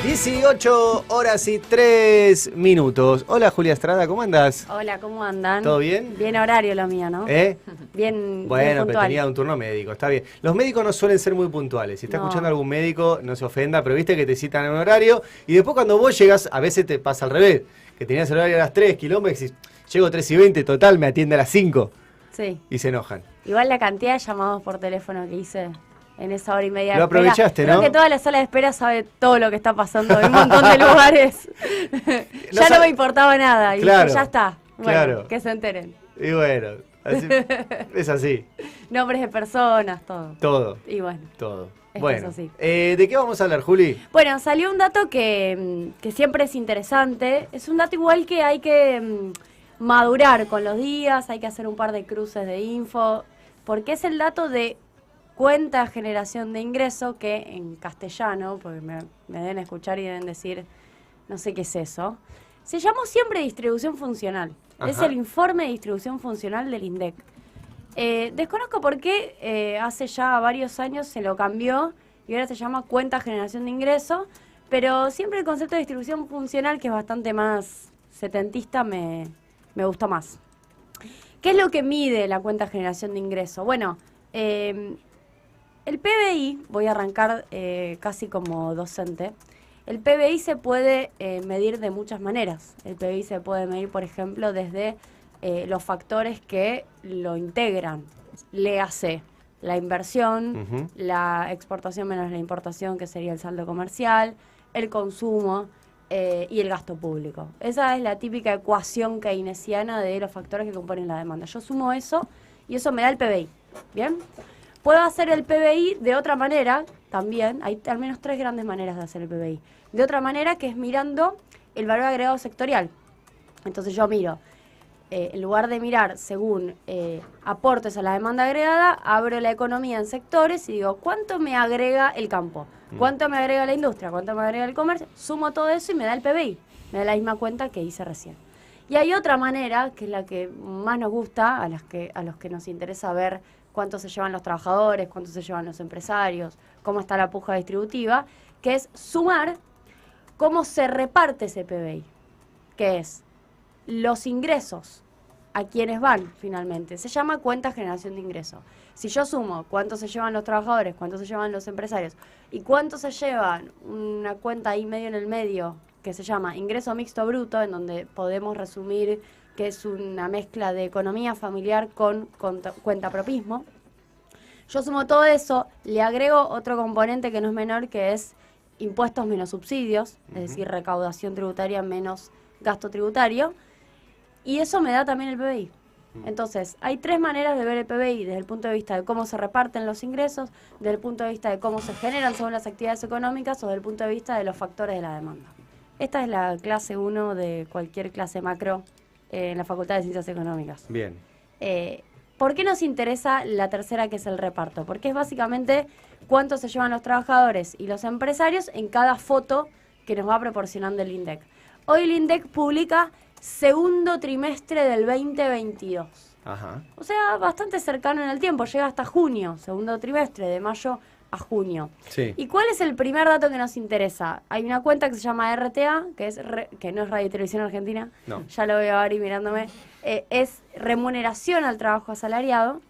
18 horas y 3 minutos. Hola Julia Estrada, ¿cómo andás? Hola, ¿cómo andan? ¿Todo bien? Bien horario lo mío, ¿no? Bien Bueno, bien pero puntual. tenía un turno médico, está bien. Los médicos no suelen ser muy puntuales. Si está No. escuchando algún médico, no se ofenda, pero viste que te citan en un horario y después cuando vos llegas, a veces te pasa al revés, que tenías el horario a las 3 kilómetros y llego 3:20, total, me atiende a las 5 Sí. y se enojan. Igual la cantidad de llamados por teléfono que hice en esa hora y media de Lo espera. aprovechaste, Creo ¿no? que toda la sala de espera sabe todo lo que está pasando en un montón de lugares. Ya no me importaba nada y Claro, dije, ya está. Bueno, claro. que se enteren. Y bueno, así, es así, Nombres de personas, todo. todo, Y bueno. todo. Esto Bueno, es así. ¿de qué vamos a hablar, Juli? Bueno, salió un dato que siempre es interesante. Es un dato igual que hay que madurar con los días, hay que hacer un par de cruces de info, porque es el dato de cuenta generación de ingreso, que en castellano, porque me deben escuchar y deben decir, no sé qué es eso, se llamó siempre distribución funcional. Ajá. Es el informe de distribución funcional del INDEC. Desconozco por qué hace ya varios años se lo cambió y ahora se llama cuenta generación de ingreso, pero siempre el concepto de distribución funcional, que es bastante más setentista, me gusta más. ¿Qué es lo que mide la cuenta generación de ingreso? Bueno, el PBI, voy a arrancar casi como docente. El PBI se puede medir de muchas maneras. El PBI se puede medir, por ejemplo, desde los factores que lo integran. Léase la inversión, la exportación menos la importación, que sería el saldo comercial, el consumo y el gasto público. Esa es la típica ecuación keynesiana de los factores que componen la demanda. Yo sumo eso y eso me da el PBI. ¿Bien? Puedo hacer el PBI de otra manera también. Hay al menos 3 grandes maneras de hacer el PBI. De otra manera, que es mirando el valor agregado sectorial. Entonces yo miro, en lugar de mirar según aportes a la demanda agregada, abro la economía en sectores y digo, ¿cuánto me agrega el campo? ¿Cuánto me agrega la industria? ¿Cuánto me agrega el comercio? Sumo todo eso y me da el PBI. Me da la misma cuenta que hice recién. Y hay otra manera, que es la que más nos gusta, a los que nos interesa ver cuánto se llevan los trabajadores, cuánto se llevan los empresarios, cómo está la puja distributiva, que es sumar cómo se reparte ese PBI, que es los ingresos a quienes van finalmente. Se llama cuenta generación de ingresos. Si yo sumo cuánto se llevan los trabajadores, cuánto se llevan los empresarios y cuánto se llevan una cuenta ahí medio en el medio que se llama ingreso mixto bruto, en donde podemos resumir que es una mezcla de economía familiar con cuentapropismo. Yo sumo todo eso, le agrego otro componente que no es menor, que es impuestos menos subsidios, es decir, recaudación tributaria menos gasto tributario, y eso me da también el PBI. Entonces, hay 3 maneras de ver el PBI, desde el punto de vista de cómo se reparten los ingresos, desde el punto de vista de cómo se generan según las actividades económicas o desde el punto de vista de los factores de la demanda. Esta es la clase 1 de cualquier clase macro en la Facultad de Ciencias Económicas. Bien. ¿Por qué nos interesa la tercera, que es el reparto? Porque es básicamente cuánto se llevan los trabajadores y los empresarios en cada foto que nos va proporcionando el INDEC. Hoy el INDEC publica segundo trimestre del 2022. Ajá. O sea, bastante cercano en el tiempo, llega hasta junio, segundo trimestre, de mayo a junio. Sí. ¿Y cuál es el primer dato que nos interesa? Hay una cuenta que se llama RTA, que no es Radio y Televisión Argentina, No. ya lo veo ahora y mirándome, es remuneración al trabajo asalariado,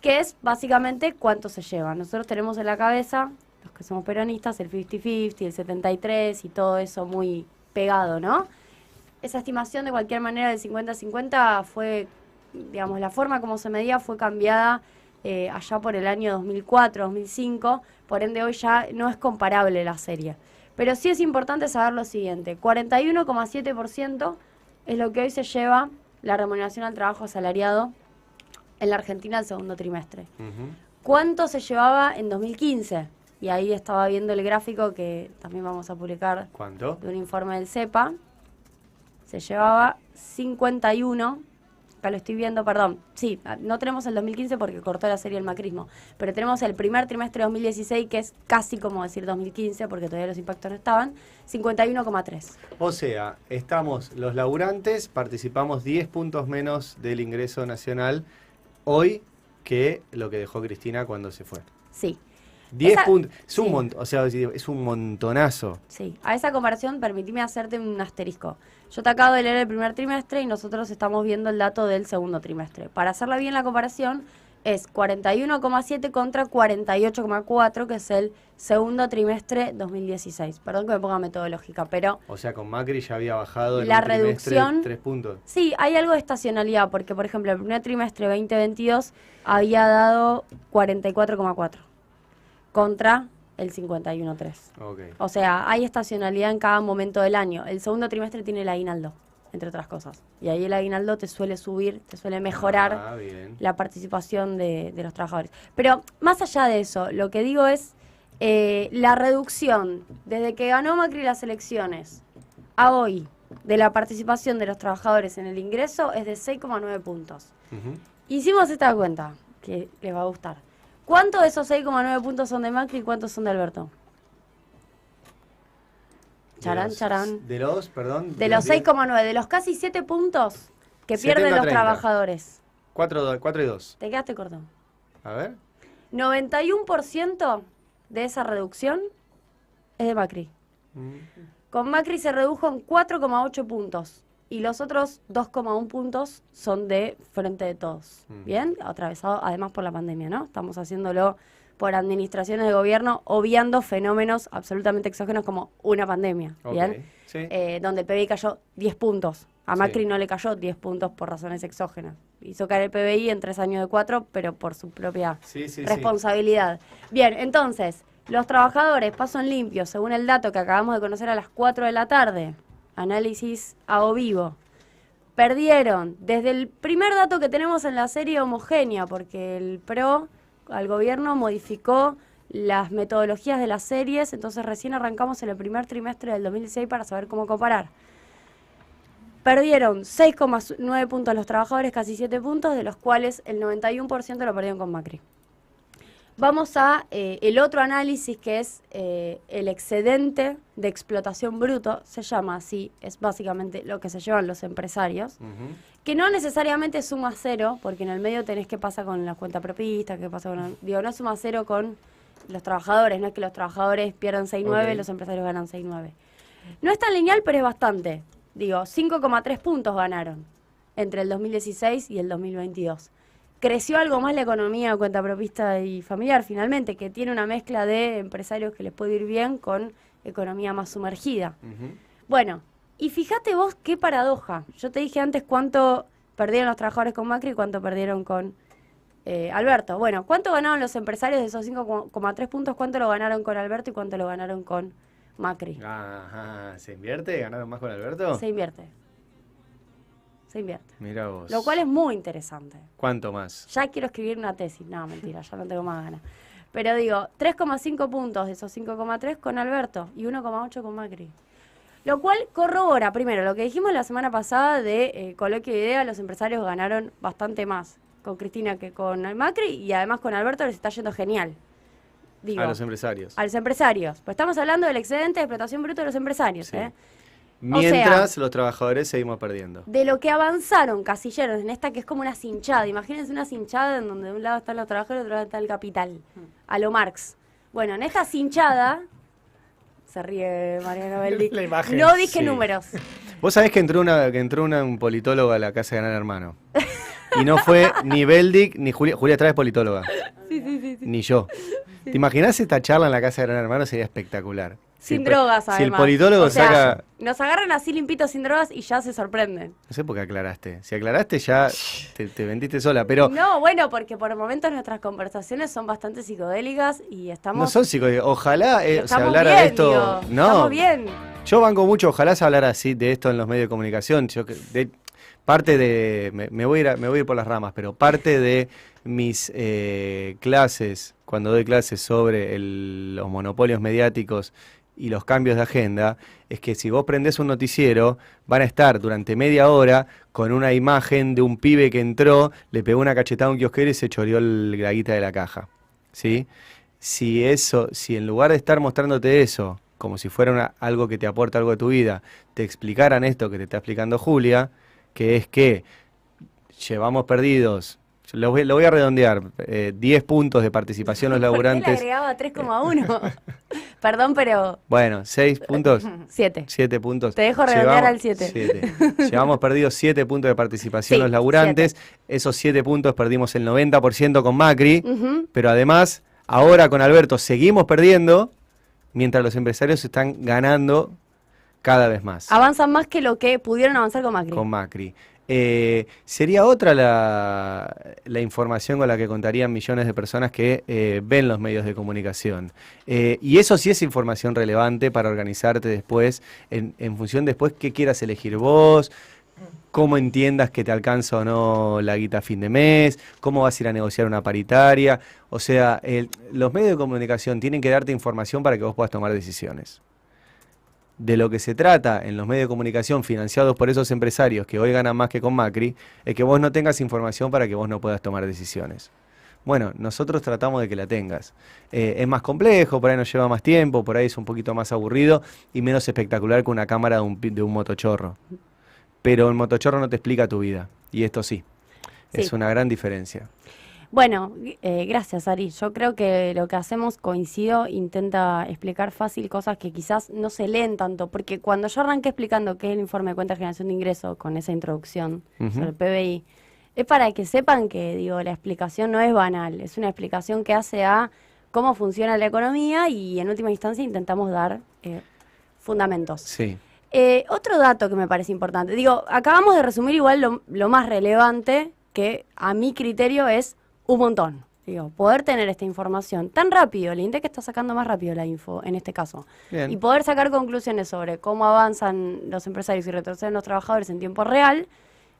que es básicamente cuánto se lleva. Nosotros tenemos en la cabeza, los que somos peronistas, el 50-50, el 73 y todo eso muy pegado, ¿no? Esa estimación de cualquier manera del 50-50 fue, digamos, la forma como se medía fue cambiada allá por el año 2004, 2005, por ende hoy ya no es comparable la serie. Pero sí es importante saber lo siguiente, 41,7% es lo que hoy se lleva la remuneración al trabajo asalariado en la Argentina el segundo trimestre. ¿Cuánto se llevaba en 2015? Y ahí estaba viendo el gráfico que también vamos a publicar. ¿Cuánto? De un informe del CEPA. Se llevaba 51, acá lo estoy viendo, perdón, sí, no tenemos el 2015 porque cortó la serie el macrismo, pero tenemos el primer trimestre de 2016, que es casi como decir 2015, porque todavía los impactos no estaban, 51,3. O sea, estamos los laburantes, participamos 10 puntos menos del ingreso nacional hoy que lo que dejó Cristina cuando se fue. Sí. 10 puntos. Es un montón, o sea, es un montonazo. Sí, a esa comparación permitime hacerte un asterisco. Yo te acabo de leer el primer trimestre y nosotros estamos viendo el dato del segundo trimestre. Para hacerla bien la comparación es 41,7 contra 48,4, que es el segundo trimestre 2016. Perdón que me ponga metodológica, pero... O sea, con Macri ya había bajado en la un trimestre reducción, 3 puntos. Sí, hay algo de estacionalidad, porque por ejemplo el primer trimestre 2022 había dado 44,4 contra el 51,3. Okay. O sea, hay estacionalidad en cada momento del año. El segundo trimestre tiene el aguinaldo, entre otras cosas. Y ahí el aguinaldo te suele subir, te suele mejorar la participación de los trabajadores. Pero más allá de eso, lo que digo es la reducción desde que ganó Macri las elecciones a hoy de la participación de los trabajadores en el ingreso es de 6,9 puntos. Hicimos esta cuenta, que les va a gustar. ¿Cuántos de esos 6,9 puntos son de Macri y cuántos son de Alberto? Charán, charán. De los, perdón. De los 6,9, de los casi 7 puntos que pierden los 70-30. Trabajadores. 4 y 2. Te quedaste corto. A ver. 91% de esa reducción es de Macri. Con Macri se redujo en 4,8 puntos. Y los otros 2,1 puntos son de Frente de Todos. ¿Bien? Atravesado además por la pandemia, ¿no? Estamos haciéndolo por administraciones de gobierno, obviando fenómenos absolutamente exógenos como una pandemia. ¿Bien? Sí. Donde el PBI cayó 10 puntos. A Macri Sí. no le cayó 10 puntos por razones exógenas. Hizo caer el PBI en 3 años de 4, pero por su propia responsabilidad. Bien, entonces, los trabajadores, paso en limpio, según el dato que acabamos de conocer a las 4 de la tarde, análisis a o vivo, perdieron desde el primer dato que tenemos en la serie homogénea, porque el PRO al gobierno modificó las metodologías de las series, entonces recién arrancamos en el primer trimestre del 2016 para saber cómo comparar. Perdieron 6,9 puntos los trabajadores, casi 7 puntos, de los cuales el 91% lo perdieron con Macri. Vamos a el otro análisis, que es el excedente de explotación bruto, se llama así, es básicamente lo que se llevan los empresarios, que no necesariamente suma cero, porque en el medio tenés qué pasa con la cuenta propista, qué pasa con... Digo, no suma cero con los trabajadores, no es que los trabajadores pierdan 6,9, los empresarios ganan 6,9. No es tan lineal, pero es bastante. Digo, 5,3 puntos ganaron entre el 2016 y el 2022. Creció algo más la economía cuenta propista y familiar, finalmente, que tiene una mezcla de empresarios que les puede ir bien con economía más sumergida. Bueno, y fíjate vos qué paradoja. Yo te dije antes cuánto perdieron los trabajadores con Macri y cuánto perdieron con Alberto. Bueno, ¿cuánto ganaron los empresarios de esos 5,3 puntos? ¿Cuánto lo ganaron con Alberto y cuánto lo ganaron con Macri? Ajá, ¿se invierte? ¿Ganaron más con Alberto? Se invierte. Se invierte. Mira vos. Lo cual es muy interesante. ¿Cuánto más? Ya quiero escribir una tesis. No, mentira, ya no tengo más ganas. Pero digo, 3,5 puntos de esos 5,3 con Alberto y 1,8 con Macri. Lo cual corrobora, primero, lo que dijimos la semana pasada de Coloquio de Ideas, los empresarios ganaron bastante más con Cristina que con Macri y además con Alberto les está yendo genial. Digo, a los empresarios. A los empresarios. Pues estamos hablando del excedente de explotación bruta de los empresarios, Sí. ¿eh? Mientras O sea, los trabajadores seguimos perdiendo. de lo que avanzaron casilleros en esta que es como una cinchada. Imagínense una cinchada en donde de un lado están los trabajadores y de otro lado está el capital. A lo Marx. Bueno, en esta cinchada... Se ríe Mariano Beldic. La imagen. No dije Sí. números. Vos sabés que entró un politólogo a la casa de Gran Hermano. Y no fue ni Beldic ni Julia. Julia Estrada es politóloga. Sí. Ni yo. ¿Te imaginás esta charla en la casa de Gran Hermano? Sería espectacular. Sin drogas, además. Si el politólogo O sea, saca... nos agarran así limpitos sin drogas y ya se sorprenden. No sé por qué aclaraste. Si aclaraste ya te vendiste sola, pero... No, bueno, porque por momentos nuestras conversaciones son bastante psicodélicas y estamos... No son psicodélicos. Ojalá se estamos hablara bien, de esto... digo, No, estamos bien. yo banco mucho, ojalá se hablara así de esto en los medios de comunicación. Parte de... Me voy a ir por las ramas, pero parte de mis clases, cuando doy clases sobre los monopolios mediáticos y los cambios de agenda, es que si vos prendés un noticiero, van a estar durante media hora con una imagen de un pibe que entró, le pegó una cachetada a un kiosquero y se choreó la guita de la caja. ¿Sí? Si en lugar de estar mostrándote eso, como si fuera algo que te aporta algo de tu vida, te explicaran esto que te está explicando Julia, que es que llevamos perdidos Lo voy a redondear. 10 puntos de participación los laburantes. ¿Por qué le agregaba 3,1? Perdón, pero... Bueno, 6 puntos. 7. 7 puntos. Te dejo redondear al 7. 7. Llevamos perdidos 7 puntos de participación los laburantes. 7. Esos 7 puntos perdimos el 90% con Macri. Pero además, ahora con Alberto seguimos perdiendo, mientras los empresarios están ganando cada vez más. Avanzan más que lo que pudieron avanzar con Macri. Con Macri. Sería otra la información con la que contarían millones de personas que ven los medios de comunicación. Y eso sí es información relevante para organizarte después, en función después qué quieras elegir vos, cómo entiendas que te alcanza o no la guita a fin de mes, cómo vas a ir a negociar una paritaria. O sea, los medios de comunicación tienen que darte información para que vos puedas tomar decisiones. De lo que se trata en los medios de comunicación financiados por esos empresarios que hoy ganan más que con Macri, es que vos no tengas información para que vos no puedas tomar decisiones. Bueno, nosotros tratamos de que la tengas. Es más complejo, por ahí nos lleva más tiempo, por ahí es un poquito más aburrido y menos espectacular que una cámara de un motochorro. Pero el motochorro no te explica tu vida, y esto sí. Es una gran diferencia. Bueno, gracias, Ari. Yo creo que lo que hacemos, coincido, intenta explicar fácil cosas que quizás no se leen tanto, porque cuando yo arranqué explicando qué es el informe de cuenta de generación de ingresos con esa introducción sobre el PBI, es para que sepan que, digo, la explicación no es banal, es una explicación que hace a cómo funciona la economía y en última instancia intentamos dar fundamentos. Sí. Otro dato que me parece importante, digo, acabamos de resumir igual lo más relevante, que a mi criterio es un montón. Digo, poder tener esta información tan rápido, el INDEC está sacando más rápido la info en este caso, Bien. Y poder sacar conclusiones sobre cómo avanzan los empresarios y retroceden los trabajadores en tiempo real,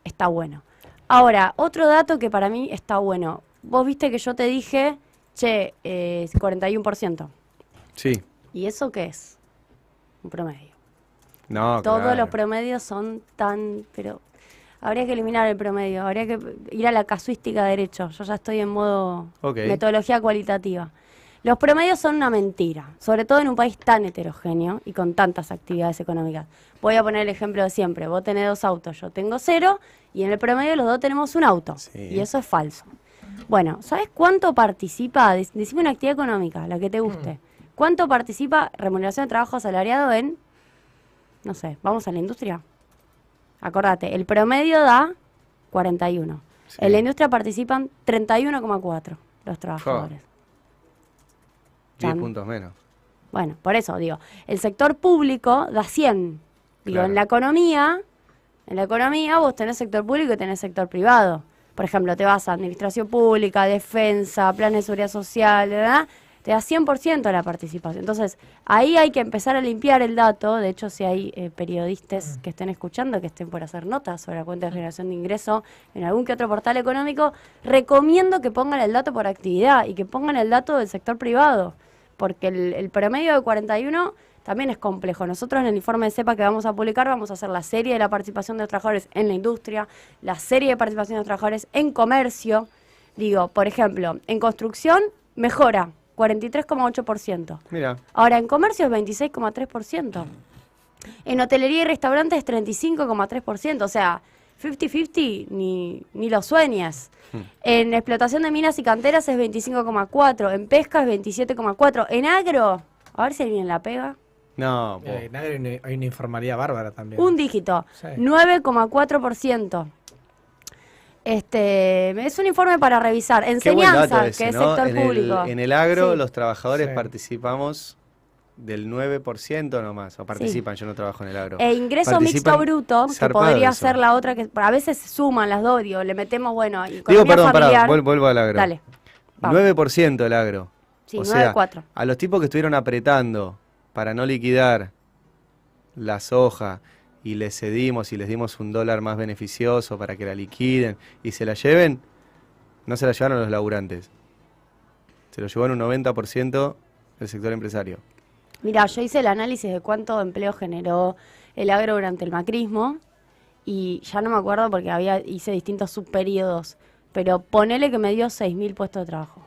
está bueno. Ahora, otro dato que para mí está bueno. Vos viste que yo te dije, 41%. Sí. ¿Y eso qué es? Un promedio. No, Todos claro. los promedios son pero habría que eliminar el promedio, habría que ir a la casuística de derecho. Yo ya estoy en modo metodología cualitativa. Los promedios son una mentira, sobre todo en un país tan heterogéneo y con tantas actividades económicas. Voy a poner el ejemplo de siempre. Vos tenés 2 autos, yo tengo 0, y en el promedio los dos tenemos un auto. Sí. Y eso es falso. Bueno, ¿sabes cuánto participa? Decime una actividad económica, la que te guste. ¿Cuánto participa remuneración de trabajo asalariado en, no sé, vamos a la industria? Acordate, el promedio da 41. Sí. En la industria participan 31,4 los trabajadores. 10 puntos menos. Bueno, por eso digo, el sector público da 100. Digo, Claro. en la economía vos tenés sector público y tenés sector privado. Por ejemplo, te vas a administración pública, defensa, planes de seguridad social, ¿verdad? Te da 100% la participación. Entonces, ahí hay que empezar a limpiar el dato. De hecho, si hay periodistas que estén escuchando, que estén por hacer notas sobre la cuenta de generación de ingreso en algún que otro portal económico, recomiendo que pongan el dato por actividad y que pongan el dato del sector privado, porque el promedio de 41 también es complejo. Nosotros en el informe de CEPA que vamos a publicar vamos a hacer la serie de la participación de los trabajadores en la industria, la serie de participación de los trabajadores en comercio. Digo, por ejemplo, en construcción mejora 43,8%. Mira. Ahora, en comercio es 26,3%. En hotelería y restaurantes es 35,3%. O sea, 50-50 ni lo sueñes. En explotación de minas y canteras es 25,4%. En pesca es 27,4%. En agro, a ver si alguien la pega. No, En agro hay una informalidad bárbara también. Un dígito, Sí. 9,4%. Es un informe para revisar. qué buen dato Enseñanza, ese, que es ¿no? sector público. En el agro, Sí. los trabajadores Sí. participamos del 9% nomás. O participan, yo no trabajo en el agro. E ingreso Participan mixto bruto, que zarpado podría eso. ser la otra, que a veces se suman las dos, digo, le metemos, bueno, Digo, economía perdón, familiar. vuelvo al agro. Dale. Vamos. 9% el agro. Sí, O sea, 9,4. a los tipos que estuvieron apretando para no liquidar la soja y les cedimos y les dimos $1 más beneficioso para que la liquiden y se la lleven, no se la llevaron los laburantes. Se lo llevaron un 90% del sector empresario. Mira, yo hice el análisis de cuánto empleo generó el agro durante el macrismo y ya no me acuerdo porque hice distintos subperiodos, pero ponele que me dio 6.000 puestos de trabajo.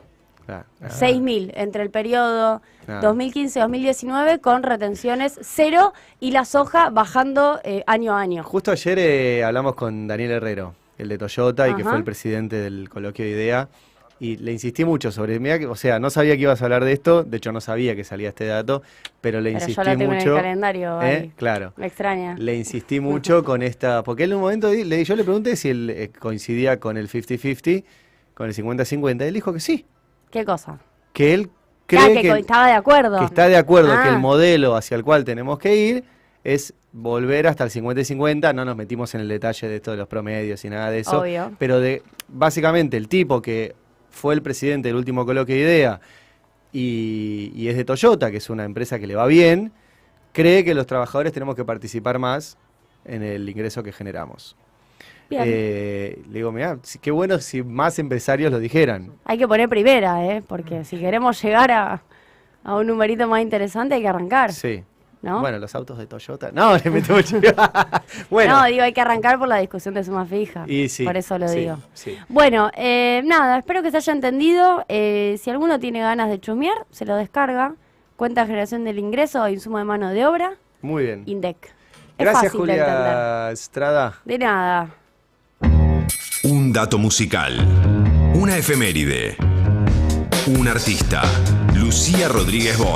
Claro. 6.000 entre el periodo Ah. 2015-2019 con retenciones 0 y la soja bajando año a año. Justo ayer hablamos con Daniel Herrero, el de Toyota, y que Ajá. fue el presidente del coloquio de IDEA. Y le insistí mucho sobre, mirá o sea, no sabía que ibas a hablar de esto, de hecho no sabía que salía este dato, pero le Pero insistí yo lo tengo mucho. en el calendario ahí. Claro. Me extraña. Le insistí mucho con esta, porque él en un momento yo le pregunté si él coincidía con el 50-50, con el 50-50, él dijo que sí, ¿Qué cosa? que él Ah, cree que estaba de acuerdo. que está de acuerdo que Ah. el modelo hacia el cual tenemos que ir es volver hasta el 50-50, no nos metimos en el detalle de esto de los promedios y nada de eso, Obvio. pero básicamente el tipo que fue el presidente del último coloquio de IDEA y es de Toyota, que es una empresa que le va bien, cree que los trabajadores tenemos que participar más en el ingreso que generamos. Bien. Le digo, mirá, qué bueno si más empresarios lo dijeran. Hay que poner primera, porque si queremos llegar a un numerito más interesante hay que arrancar. Sí. ¿No? Bueno, los autos de Toyota. No, le metí mucho. Bueno. No, digo, hay que arrancar por la discusión de suma fija. Y sí, por eso lo sí, digo. sí. Bueno, nada, espero que se haya entendido. Si alguno tiene ganas de chusmear, se lo descarga. Cuenta de generación del ingreso o insumo de mano de obra, Muy bien. INDEC. Es Gracias, fácil de entender. Julia Estrada. De nada. Un dato musical. Una efeméride. Un artista. Lucía Rodríguez Boy.